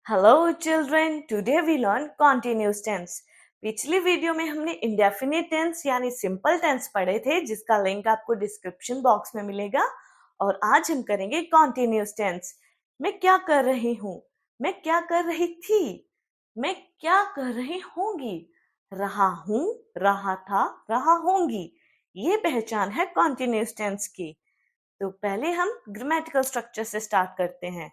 Hello children, today we learn continuous tense. पिछली video में हमने इंडेफिनिट टेंस यानी सिंपल टेंस पढ़े थे, जिसका लिंक आपको डिस्क्रिप्शन बॉक्स में मिलेगा। और आज हम करेंगे कॉन्टिन्यूअस टेंस। मैं क्या कर रही हूँ, मैं क्या कर रही थी, मैं क्या कर रही होंगी, रहा हूँ, रहा था, रहा होंगी। ये पहचान है कॉन्टिन्यूअस टेंस की। तो पहले हम ग्रामेटिकल स्ट्रक्चर से स्टार्ट करते हैं।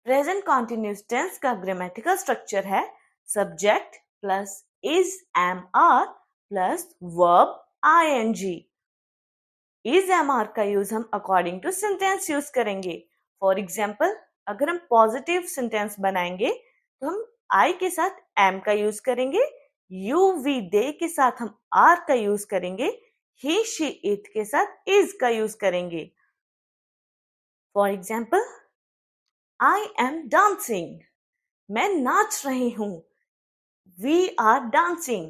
प्रेजेंट कॉन्टिन्यूअस टेंस का ग्रामेटिकल स्ट्रक्चर है subject plus is am are plus verb I N G. Is am are का यूज हम अकॉर्डिंग टू सेंटेंस यूज करेंगे। फॉर एग्जाम्पल, अगर हम पॉजिटिव सेंटेंस बनाएंगे तो हम आई के साथ एम का यूज करेंगे, यू वी दे के साथ हम आर का यूज करेंगे, ही शी इट के साथ इज का यूज करेंगे। For example, I am dancing. मैं नाच रही हूँ। We are dancing.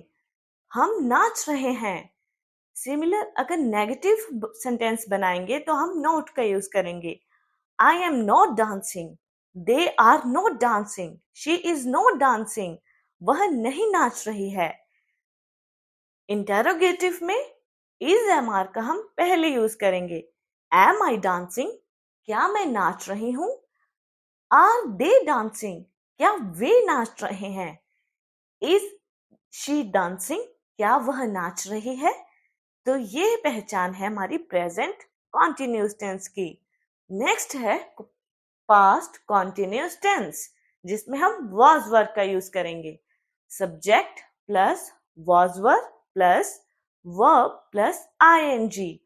हम नाच रहे हैं। सिमिलर अगर नेगेटिव सेंटेंस बनाएंगे तो हम नॉट का यूज करेंगे। I am not dancing. They are not dancing. She is not dancing. वह नहीं नाच रही है। इंटेरोगेटिव में is एम आर का हम पहले यूज करेंगे। Am I dancing? क्या मैं नाच रही हूँ? Are they dancing? क्या वे नाच रहे हैं? Is she dancing? क्या वह नाच रही है? तो ये पहचान है हमारी प्रेजेंट कॉन्टिन्यूअस टेंस की। नेक्स्ट है पास्ट कॉन्टिन्यूअस टेंस, जिसमें हम was वर्ब का यूज करेंगे। Subject plus was verb plus verb plus ing।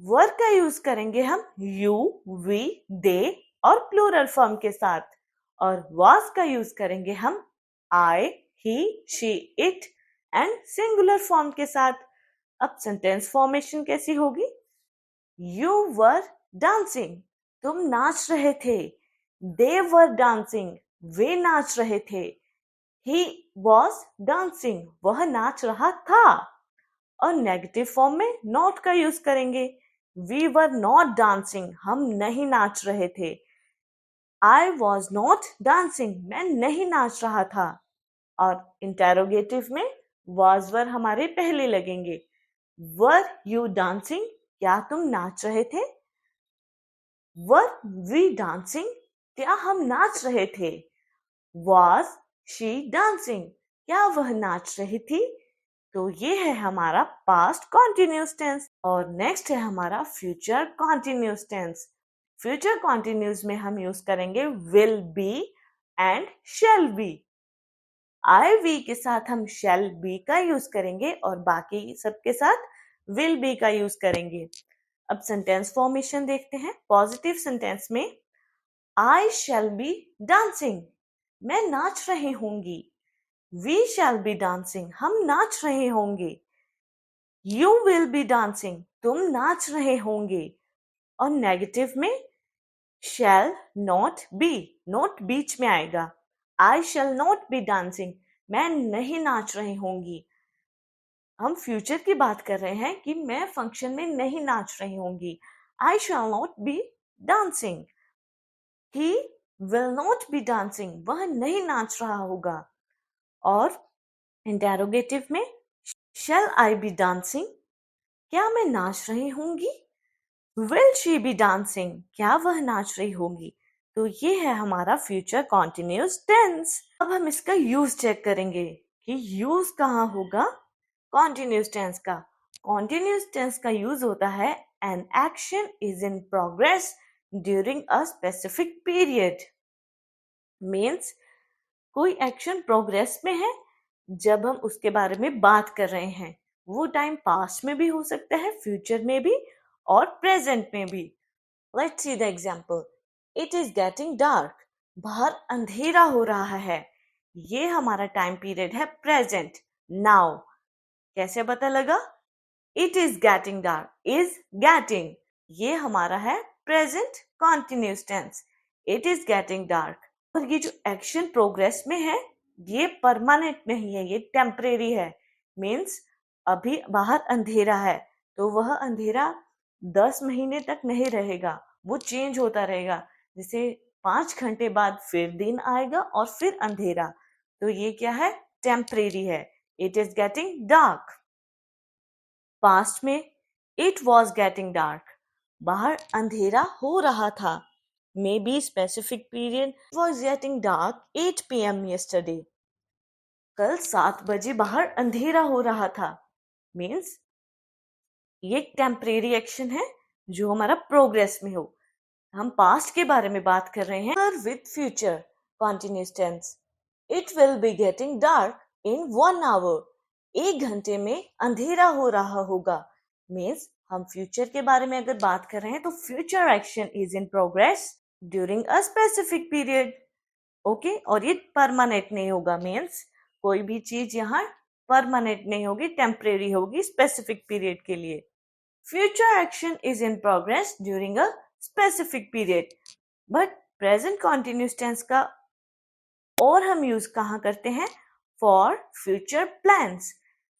Verb का यूज करेंगे हम यू, वी, दे और प्लूरल फॉर्म के साथ, और was का यूज करेंगे हम I, he, she, it and singular form के साथ। अब सेंटेंस फॉर्मेशन कैसी होगी? You were dancing, तुम नाच रहे थे। They were dancing, वे नाच रहे थे। He was dancing, वह नाच रहा था। और नेगेटिव फॉर्म में नॉट का यूज करेंगे। We were not dancing, हम नहीं नाच रहे थे। I was not dancing, मैं नहीं नाच रहा था। और इंटेरोगेटिव में was वर हमारे पहले लगेंगे। Were you dancing? क्या तुम नाच रहे थे? Were we dancing? क्या हम नाच रहे थे? Was she dancing? क्या वह नाच रही थी? तो ये है हमारा पास्ट कॉन्टिन्यूअस टेंस। और नेक्स्ट है हमारा future continuous tense. Future continuous में हम यूज करेंगे will be and shall be. I we के साथ हम शैल बी का यूज करेंगे और बाकी सबके साथ विल बी का यूज करेंगे। अब सेंटेंस फॉर्मेशन देखते हैं। पॉजिटिव सेंटेंस में आई शैल बी डांसिंग, मैं नाच रही होंगी। We shall be dancing, हम नाच रहे होंगे। You will be dancing, तुम नाच रहे होंगे। और नेगेटिव में shall not be, नोट बीच में आएगा। I shall not be dancing, मैं नहीं नाच रही होंगी। हम फ्यूचर की बात कर रहे हैं कि मैं फंक्शन में नहीं नाच रही होंगी। I shall not be dancing. He will not be dancing, वह नहीं नाच रहा होगा। और इंटेरोगेटिव में Shall I be dancing? क्या मैं नाच रही होंगी? Will she be dancing? क्या वह नाच रही होगी? तो ये है हमारा फ्यूचर कॉन्टिन्यूअस टेंस। अब हम इसका यूज चेक करेंगे कि यूज कहाँ होगा कॉन्टिन्यूअस टेंस का। कॉन्टिन्यूअस टेंस का यूज होता है an action is in progress during a specific period. Means कोई एक्शन प्रोग्रेस में है जब हम उसके बारे में बात कर रहे हैं। वो टाइम पास्ट में भी हो सकता है, फ्यूचर में भी और प्रेजेंट में भी। Let's see the example. It is getting dark, बाहर अंधेरा हो रहा है। ये हमारा टाइम पीरियड है प्रेजेंट, नाउ। कैसे पता लगा? It is getting dark, is getting, ये हमारा है present continuous tense. It is getting dark. और ये जो एक्शन प्रोग्रेस में है ये परमानेंट नहीं है, ये टेम्परेरी है। मीन्स अभी बाहर अंधेरा है तो वह अंधेरा 10 महीने तक नहीं रहेगा, वो चेंज होता रहेगा। जैसे 5 घंटे बाद फिर दिन आएगा और फिर अंधेरा। तो ये क्या है? टेम्परेरी है। It is getting dark. Past में इट वॉज गेटिंग डार्क, बाहर अंधेरा हो रहा था। May be specific period was getting dark 8 PM yesterday. कल 7 बजे बाहर अंधेरा हो रहा था। मीन्स ये एक टेम्परेरी एक्शन है जो हमारा प्रोग्रेस में हो। हम पास्ट के बारे में बात कर रहे हैं पर with future continuous tense. It will be getting dark in 1 hour. 1 घंटे में अंधेरा हो रहा होगा। मीन्स हम फ्यूचर के बारे में अगर बात कर रहे हैं तो future action is in progress during a specific period. Okay, और ये परमानेंट नहीं होगा। मीन्स कोई भी चीज यहाँ परमानेंट नहीं होगी, टेम्परेरी होगी स्पेसिफिक पीरियड के लिए। Future action is in progress during a specific period. But present continuous tense का और हम यूज कहाँ करते हैं? For future plans.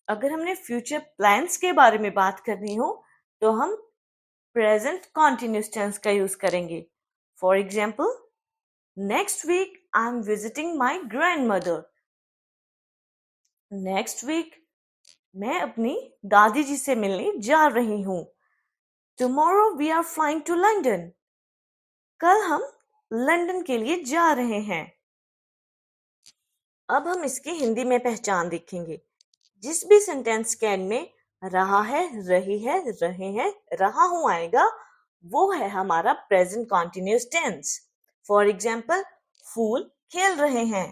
अगर हमने फ्यूचर प्लान्स के बारे में बात करनी हो तो हम प्रेजेंट कॉन्टिन्यूस टेंस का यूज करेंगे। For example, next week I am visiting my grandmother. Next week मैं अपनी दादी जी से मिलने जा रही हूँ। Tomorrow we are flying to London. कल हम लंदन के लिए जा रहे हैं। अब हम इसकी हिंदी में पहचान देखेंगे। जिस भी सेंटेंस के एंड में रहा है, रही है, रहे हैं, रहा हूं आएगा, वो है हमारा present continuous tense. For example, फूल खेल रहे हैं।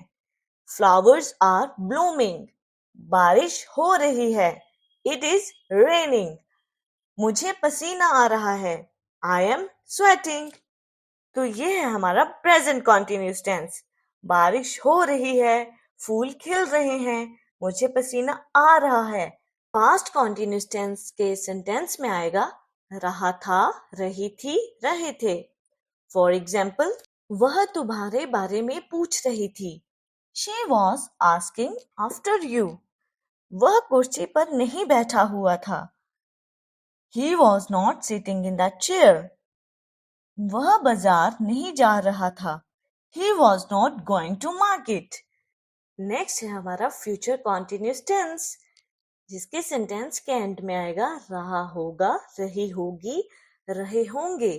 Flowers are blooming. बारिश हो रही है। It is raining. मुझे पसीना आ रहा है। I am sweating. तो ये है हमारा प्रेजेंट कॉन्टिन्यूस टेंस। बारिश हो रही है, फूल खिल रहे हैं, मुझे पसीना आ रहा है। पास्ट कॉन्टिन्यूस टेंस के सेंटेंस में आएगा रहा था, रही थी, रहे थे। फॉर एग्जाम्पल, वह तुम्हारे बारे में पूछ रही थी। She was asking after you. वह कुर्सी पर नहीं बैठा हुआ था। He was not sitting in that chair. वह बाजार नहीं जा रहा था। He was not going to market. Next है हमारा फ्यूचर कॉन्टिन्यूस टेंस, जिसके सेंटेंस के एंड में आएगा रहा होगा, रही होगी, रहे होंगे।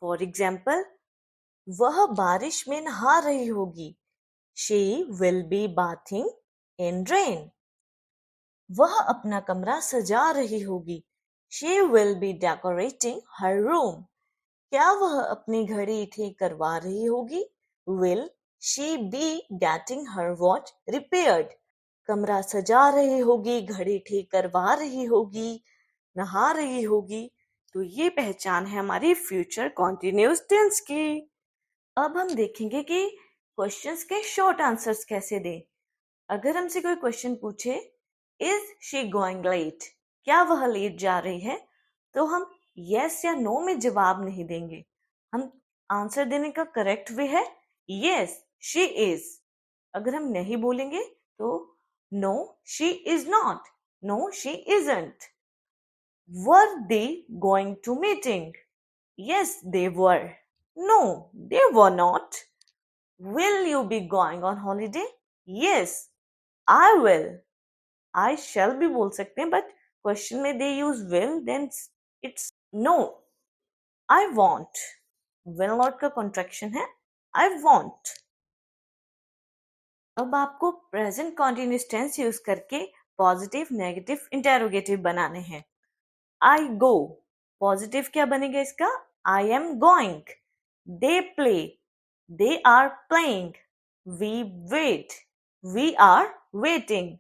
फॉर एग्जाम्पल, वह बारिश में नहा रही होगी। She will be bathing in rain. वह अपना कमरा सजा रही होगी। She will be decorating her room. क्या वह अपनी घड़ी ठीक करवा रही होगी? Will she be getting her watch repaired? कमरा सजा रही होगी, घड़ी ठीक करवा रही होगी, नहा रही होगी। तो ये पहचान है हमारी फ्यूचर कॉन्टिन्यूस टेंस की। अब हम देखेंगे कि क्वेश्चंस के शॉर्ट आंसर्स कैसे दें। अगर हमसे कोई क्वेश्चन पूछे इज शी गोइंग लेट, क्या वह लेट जा रही है, तो हम यस या नो में जवाब नहीं देंगे। हम आंसर देने का करेक्ट वे है यस शी इज। अगर हम नहीं बोलेंगे तो no she is not, no she isn't. Were they going to meeting? Yes they were, no they were not. Will you be going on holiday? Yes I will. I shall भी बोल सकते हैं, but question में they use will, then it's no. I want. will not का contraction है I want. अब आपको present continuous tense use करके पॉजिटिव, नेगेटिव, इंटेरोगेटिव बनाने हैं। I go. पॉजिटिव क्या बनेगा इसका? I am going. They play. They are playing. We wait. We are waiting.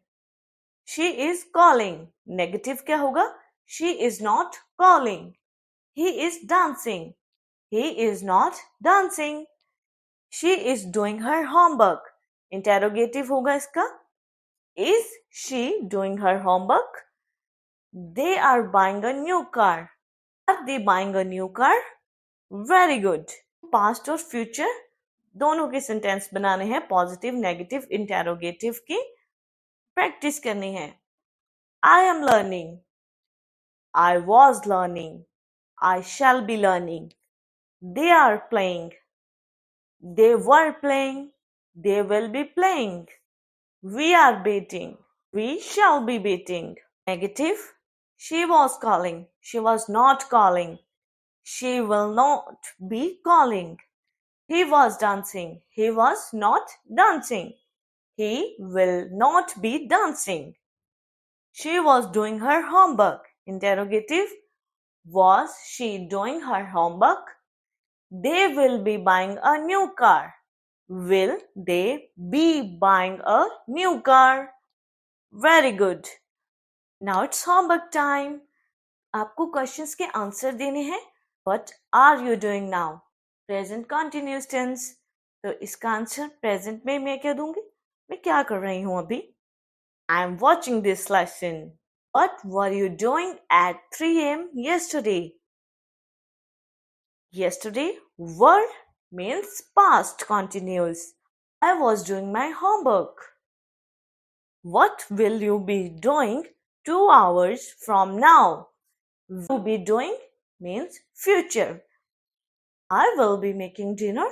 She is calling. Negative क्या होगा? She is not calling. He is dancing. He is not dancing. She is doing her homework. Interrogative होगा इसका Is she doing her homework? They are buying a new car. Are they buying a new car? Very good. Past और future दोनों के sentence बनाने हैं, positive, negative, interrogative की practice करनी है। I am learning. I was learning. I shall be learning. They are playing. They were playing. They will be playing. We are beating. We shall be beating. Negative. She was calling. She was not calling. She will not be calling. He was dancing. He was not dancing. He will not be dancing. She was doing her homework. Interrogative. Was she doing her homework? They will be buying a new car. Will they be buying a new car? Very good. Now it's homework time. आपको questions के answer देने हैं. What are you doing now? Present continuous tense. तो इसका answer present में मैं क्या दूंगी? मैं क्या कर रही हूँ अभी? I am watching this lesson. What were you doing at 3 a.m. yesterday? Yesterday, were means past continuous. I was doing my homework. What will you be doing 2 hours from now? Will be doing means future. I will be making dinner